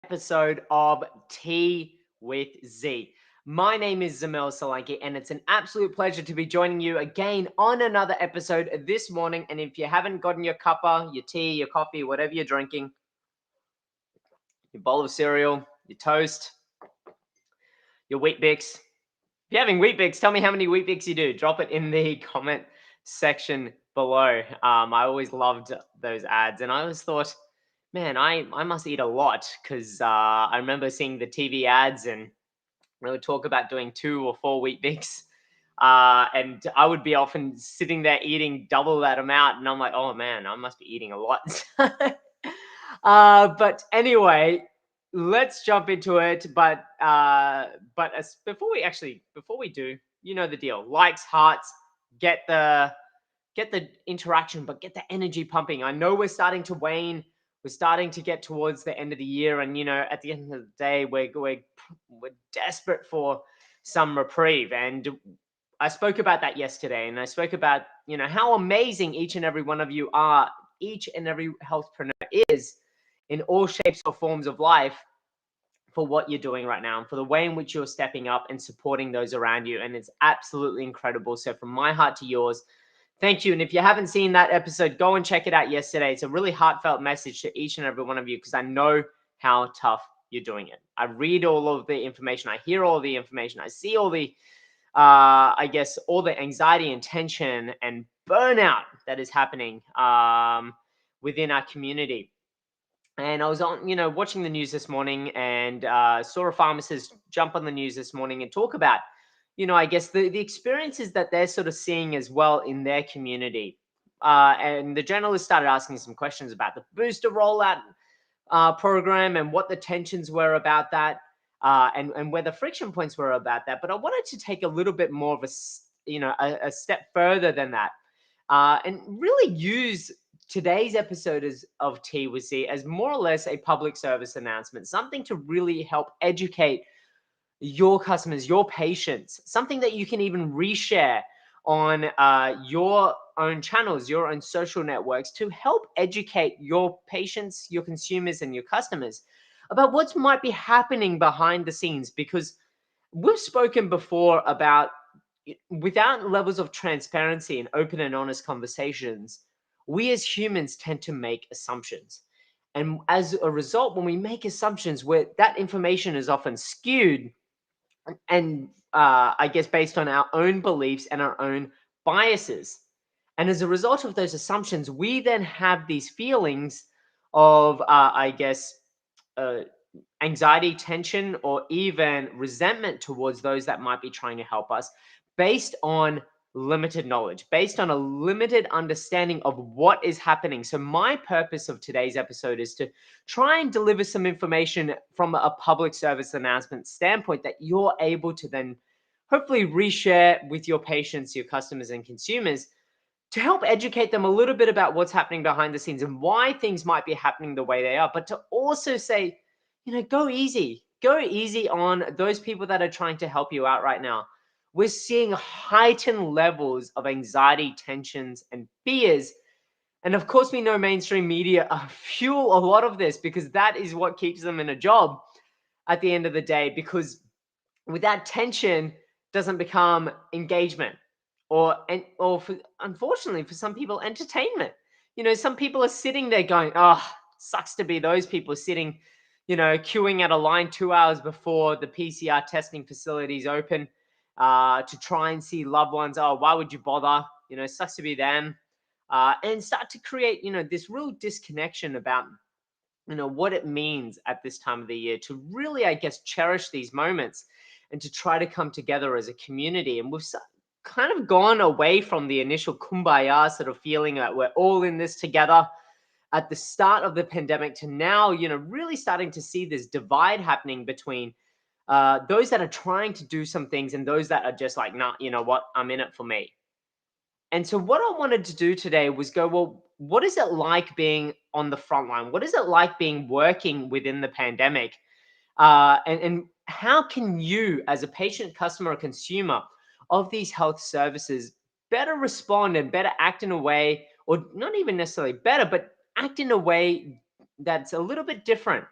episode of Tea with Z. My name is Zamel Solanki, and it's an absolute pleasure to be joining you again on another episode this morning. And if you haven't gotten your cuppa, your tea, your coffee, whatever you're drinking, your bowl of cereal, your toast, your wheat bix. If you're having wheat bix, tell me how many wheat bix you do. Drop it in the comment section below. I always loved those ads, and I always thought, man, I must eat a lot because I remember seeing the TV ads and they would talk about doing 2 or 4 wheat bix. And I would be often sitting there eating double that amount, and I'm like, oh man, I must be eating a lot. But anyway, let's jump into it. But before we do, you know the deal: likes, hearts, get the get the interaction, but get the energy pumping. I know we're starting to wane. We're starting to get towards the end of the year, and at the end of the day, we're desperate for some reprieve. And I spoke about that yesterday, and I spoke about how amazing each and every one of you are, each and every healthpreneur is in all shapes or forms of life for what you're doing right now and for the way in which you're stepping up and supporting those around you. And it's absolutely incredible. So from my heart to yours, thank you. And if you haven't seen that episode, go and check it out yesterday. It's a really heartfelt message to each and every one of you because I know how tough you're doing it. I read all of the information. I hear all the information. I see all the, all the anxiety and tension and burnout that is happening within our community. And I was on, watching the news this morning and saw a pharmacist jump on the news this morning and talk about, the experiences that they're sort of seeing as well in their community. And the journalist started asking some questions about the booster rollout program and what the tensions were about that, and where the friction points were about that. But I wanted to take a little bit more of a step further than that, and really use today's episode of Tea with Z as more or less a public service announcement, something to really help educate your customers, your patients, something that you can even reshare on your own channels, your own social networks to help educate your patients, your consumers, and your customers about what might be happening behind the scenes. Because we've spoken before about without levels of transparency and open and honest conversations, we as humans tend to make assumptions. And as a result, when we make assumptions where that information is often skewed and based on our own beliefs and our own biases. And as a result of those assumptions, we then have these feelings of, uh, anxiety, tension, or even resentment towards those that might be trying to help us based on limited knowledge, based on a limited understanding of what is happening. So, my purpose of today's episode is to try and deliver some information from a public service announcement standpoint that you're able to then hopefully reshare with your patients, your customers, and consumers to help educate them a little bit about what's happening behind the scenes and why things might be happening the way they are, but to also say, go easy. Go easy on those people that are trying to help you out right now. We're seeing heightened levels of anxiety, tensions, and fears. And of course, we know mainstream media fuel a lot of this because that is what keeps them in a job at the end of the day. Because without tension, doesn't become engagement unfortunately for some people, entertainment. Some people are sitting there going, oh, sucks to be those people sitting, queuing at a line 2 hours before the PCR testing facilities open to try and see loved ones. Oh, why would you bother? Sucks to be them. And start to create, this real disconnection about, what it means at this time of the year to really, cherish these moments and to try to come together as a community. And we've kind of gone away from the initial kumbaya sort of feeling that we're all in this together at the start of the pandemic to now, really starting to see this divide happening between those that are trying to do some things and those that are just like, nah, you know what, I'm in it for me. And so what I wanted to do today was go, well, what is it like being on the front line? What is it like being working within the pandemic? And how can you, as a patient, customer, or consumer of these health services, better respond and better act in a way, or not even necessarily better, but act in a way that's a little bit different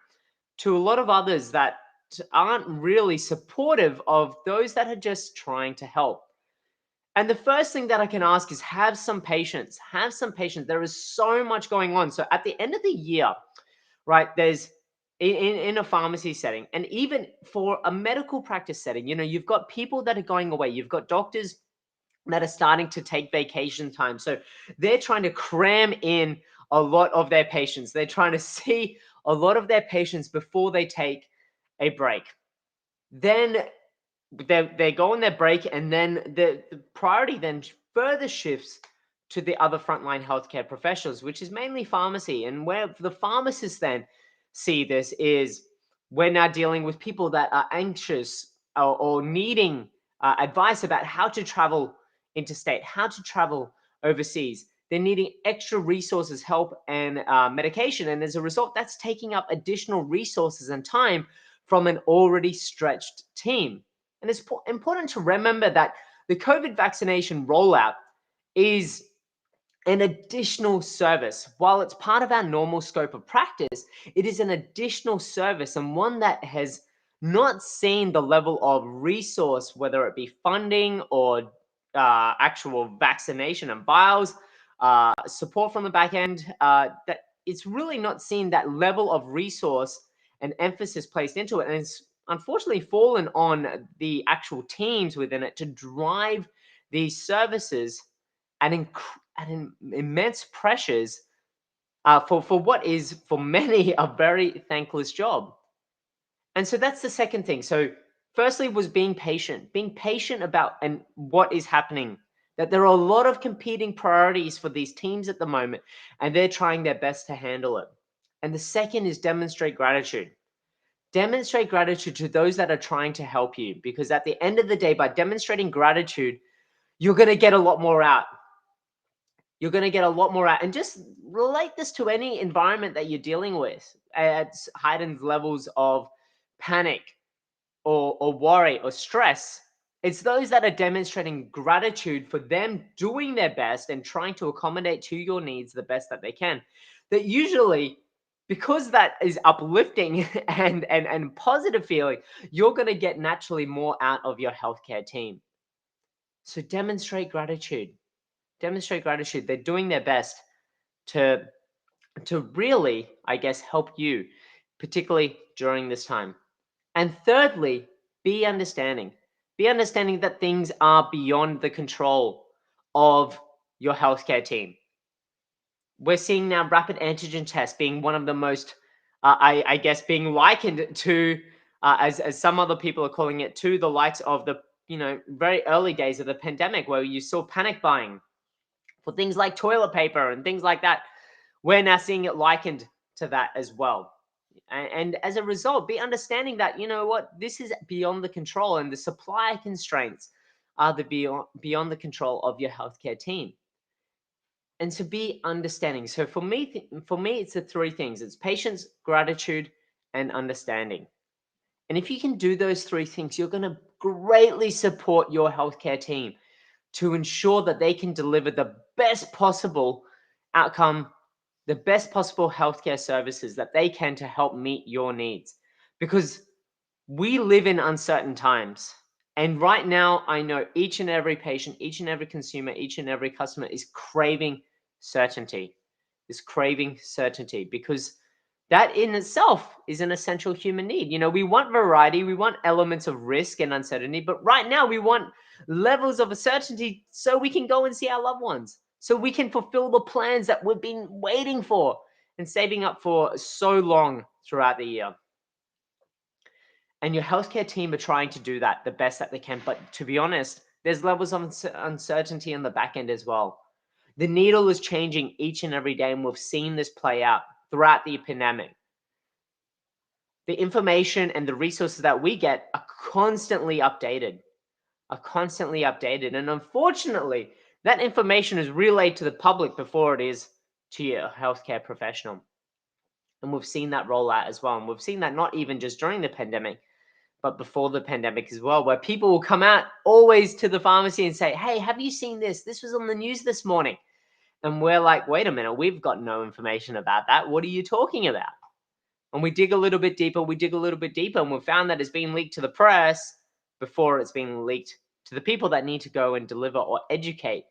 to a lot of others that aren't really supportive of those that are just trying to help. And the first thing that I can ask is have some patience. Have some patience. There is so much going on. So at the end of the year, right, there's in a pharmacy setting, and even for a medical practice setting, you've got people that are going away. You've got doctors that are starting to take vacation time. So they're trying to cram in a lot of their patients. They're trying to see a lot of their patients before they take a break. Then they go on their break, and then the priority then further shifts to the other frontline healthcare professionals, which is mainly pharmacy. And where the pharmacists then see this is we're now dealing with people that are anxious or needing advice about how to travel interstate, how to travel overseas. They're needing extra resources, help, and medication. And as a result, that's taking up additional resources and time from an already stretched team. And it's important to remember that the COVID vaccination rollout is an additional service. While it's part of our normal scope of practice, it is an additional service, and one that has not seen the level of resource, whether it be funding or actual vaccination and vials, support from the back end, that it's really not seen that level of resource and emphasis placed into it. And it's unfortunately fallen on the actual teams within it to drive these services at, immense pressures for what is for many a very thankless job. And so that's the second thing. So firstly was being patient about and what is happening, that there are a lot of competing priorities for these teams at the moment, and they're trying their best to handle it. And the second is demonstrate gratitude. Demonstrate gratitude to those that are trying to help you, because at the end of the day, by demonstrating gratitude, you're going to get a lot more out. You're going to get a lot more out. And just relate this to any environment that you're dealing with at heightened levels of panic or worry or stress. It's those that are demonstrating gratitude for them doing their best and trying to accommodate to your needs the best that they can. That usually, because that is uplifting and positive feeling, you're going to get naturally more out of your healthcare team. So demonstrate gratitude. Demonstrate gratitude. They're doing their best to really, I guess, help you, particularly during this time. And thirdly, be understanding. Be understanding that things are beyond the control of your healthcare team. We're seeing now rapid antigen tests being one of the most, I guess, being likened to, as some other people are calling it, to the likes of the very early days of the pandemic, where you saw panic buying for things like toilet paper and things like that. We're now seeing it likened to that as well. And as a result, be understanding that, this is beyond the control, and the supply constraints are beyond the control of your healthcare team. And to be understanding. So for me, it's the three things. It's patience, gratitude, and understanding. And if you can do those three things, you're going to greatly support your healthcare team to ensure that they can deliver the best possible outcome, the best possible healthcare services that they can to help meet your needs. Because we live in uncertain times. And right now, I know each and every patient, each and every consumer, each and every customer is craving certainty, because that in itself is an essential human need. We want variety, we want elements of risk and uncertainty, but right now we want levels of certainty so we can go and see our loved ones, so we can fulfill the plans that we've been waiting for and saving up for so long throughout the year. And your healthcare team are trying to do that the best that they can. But to be honest, there's levels of uncertainty on the back end as well. The needle is changing each and every day, and we've seen this play out throughout the pandemic. The information and the resources that we get are constantly updated. And unfortunately, that information is relayed to the public before it is to your healthcare professional. And we've seen that roll out as well. And we've seen that not even just during the pandemic, but before the pandemic as well, where people will come out always to the pharmacy and say, hey, have you seen this? This was on the news this morning. And we're like, wait a minute, we've got no information about that. What are you talking about? And we dig a little bit deeper, and we found that it's been leaked to the press before it's been leaked to the people that need to go and deliver or educate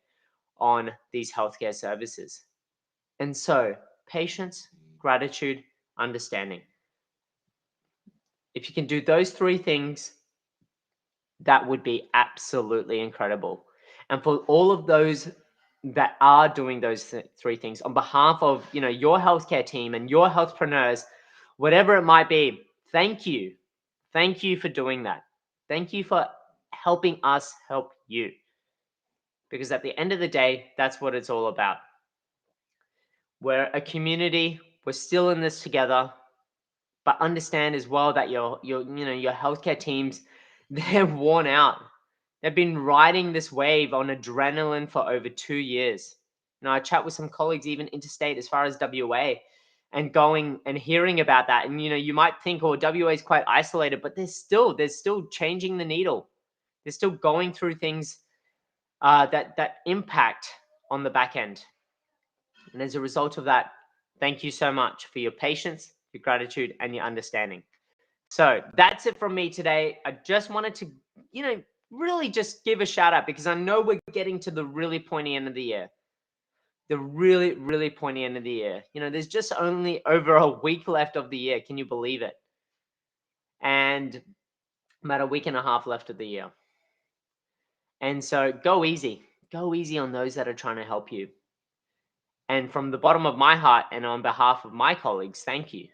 on these healthcare services. And so, patience, gratitude, understanding. If you can do those three things, that would be absolutely incredible. And for all of those that are doing those three things on behalf of, your healthcare team and your healthpreneurs, whatever it might be, thank you. Thank you for doing that. Thank you for helping us help you. Because at the end of the day, that's what it's all about. We're a community. We're still in this together. But understand as well that your healthcare teams, they're worn out. They've been riding this wave on adrenaline for over 2 years. I chat with some colleagues even interstate as far as WA, and going and hearing about that. And you might think, oh, WA is quite isolated, but they're still changing the needle. They're still going through things that impact on the back end. And as a result of that, thank you so much for your patience, your gratitude, and your understanding. So that's it from me today. I just wanted to, really just give a shout out, because I know we're getting to the really pointy end of the year. The really, really pointy end of the year. There's just only over a week left of the year. Can you believe it? And about a week and a half left of the year. And so go easy. Go easy on those that are trying to help you. And from the bottom of my heart and on behalf of my colleagues, thank you.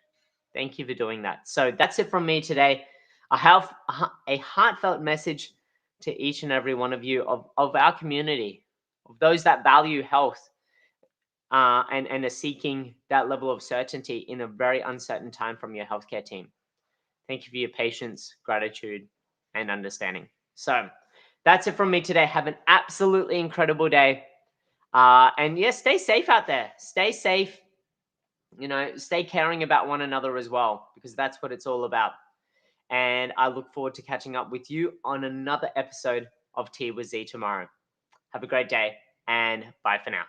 Thank you for doing that. So that's it from me today. I have a heartfelt message to each and every one of you of our community, of those that value health and are seeking that level of certainty in a very uncertain time from your healthcare team. Thank you for your patience, gratitude, and understanding. So that's it from me today. Have an absolutely incredible day. And yes, stay safe out there. Stay safe. Stay caring about one another as well, because that's what it's all about. And I look forward to catching up with you on another episode of Tea with Z tomorrow. Have a great day, and bye for now.